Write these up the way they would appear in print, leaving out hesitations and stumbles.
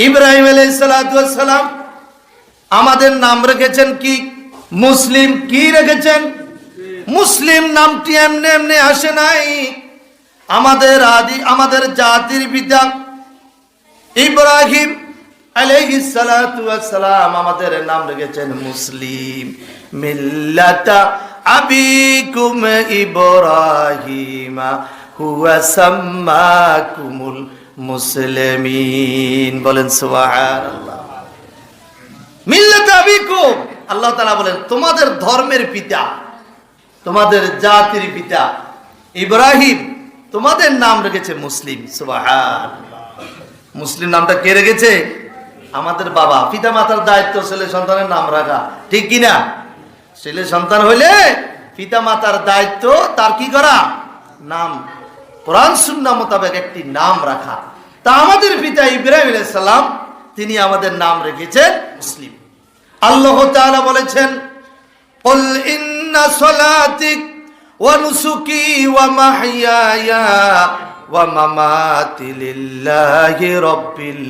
ইব্রাহিম আলাইহিস সালাতু ওয়াস সালাম আমাদের নাম রেখেছেন কি? মুসলিম। কি রেখেছেন? মুসলিম। নামটি এমনি এমনি আসে নাই। আমাদের জাতির পিতা ইব্রাহিম আলাইহিস সালাতু ওয়াস সালাম আমাদের নাম রেখেছেন মুসলিম। মিল্লাতা আবিকুম ইব্রাহিমা হুয়া সাম্মাকুমুল মুসলিমিন। বলেন সুবহানাল্লাহ। মিল্লাতা আবিকুম, আল্লাহ তাআলা বলেন তোমাদের ধর্মের পিতা, তোমাদের জাতির পিতা ইব্রাহিম তোমাদের নাম রেখেছে মুসলিম। সুবহানাল্লাহ। মুসলিম নামটা কে রেখেছে? আমাদের বাবা। পিতা মাতার দায়িত্ব ছেলে সন্তানের নাম রাখা, ঠিক কিনা? ছেলে সন্তান হইলে পিতা মাতার দায়িত্ব তার কি করা? নাম, কোরআন সুন্নাহ মোতাবেক একটি নাম রাখা। তা আমাদের পিতা ইব্রাহিম আলাইহিস সালাম তিনি আমাদের নাম রেখেছেন মুসলিম। আল্লাহ তাআলা বলেছেন, কুল ইন্না সলাতি ওয়া নুসুকি ওয়া মাহইয়ায়া ওয়া মামাতি লিল্লাহি রাব্বিল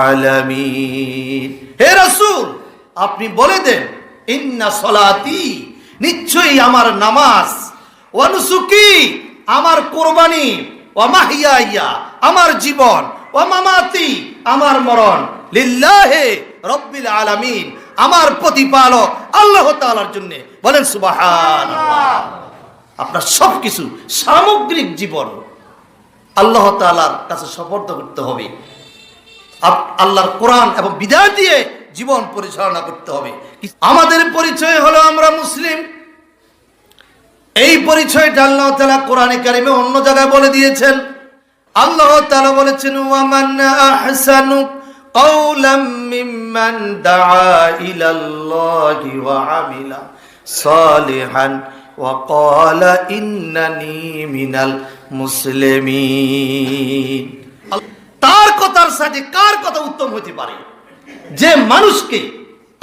আলামিন। হে রাসূল, আপনি বলে দেন, ইন্না সলাতি, নিশ্চয়ই আমার নামাজ, ওয়া নুসুকি, আমার কুরবানি, ওয়া মাহইয়ায়া, আমার জীবন, ওয়া মামাতি, আমার মরণ, লিল্লাহি রাব্বিল আলামিন, আমার প্রতিপালক আল্লাহ তাআলার জন্য। বলেন সুবহানাল্লাহ। আপনার সবকিছু সামগ্রিক জীবন আল্লাহ তাআলার কাছে সুপর্দ করতে হবে। আল্লাহর কোরআন এবং বিধান দিয়ে জীবন পরিচালনা করতে হবে। আমাদের পরিচয় হলো আমরা মুসলিম। এই পরিচয়টা আল্লাহ তাআলা কোরআনে কারিমে অন্য জায়গায় বলে দিয়েছেন। আল্লাহ তাআলা বলেছেন, ওয়ামান আহসানু কাওলাম মিম্মান দাআ ইলাল্লাহি ওয়া আমিলা সালিহান ওয়া ক্বালা ইন্নানি মিনাল মুসলিমিন। তার কথার সাথে কার কথা উত্তম হতে পারে? যে মানুষকে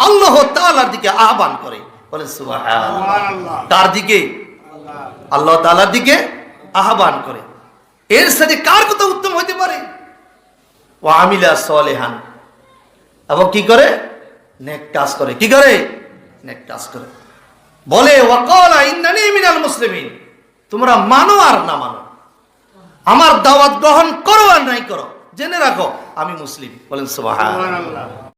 আল্লাহ তাআলার দিকে আহ্বান করে। বলে সুবহানাল্লাহ। কার দিকে? আল্লাহ তাআলার দিকে আহ্বান করে। এর সাথে কার কথা উত্তম হতে পারে? ওয়া আমিলা সালিহান, এবং কি করে? নেক কাজ করে। কি করে? নেক কাজ করে। বলে ওয়া ক্বালা ইন্নানি মিনাল মুসলিমিন, তোমরা মানো আর না মানো, আমার দাওয়াত গ্রহণ করো আর নাই করো, জেনে রাখো আমি মুসলিম। বলেন সুবহানাল্লাহ।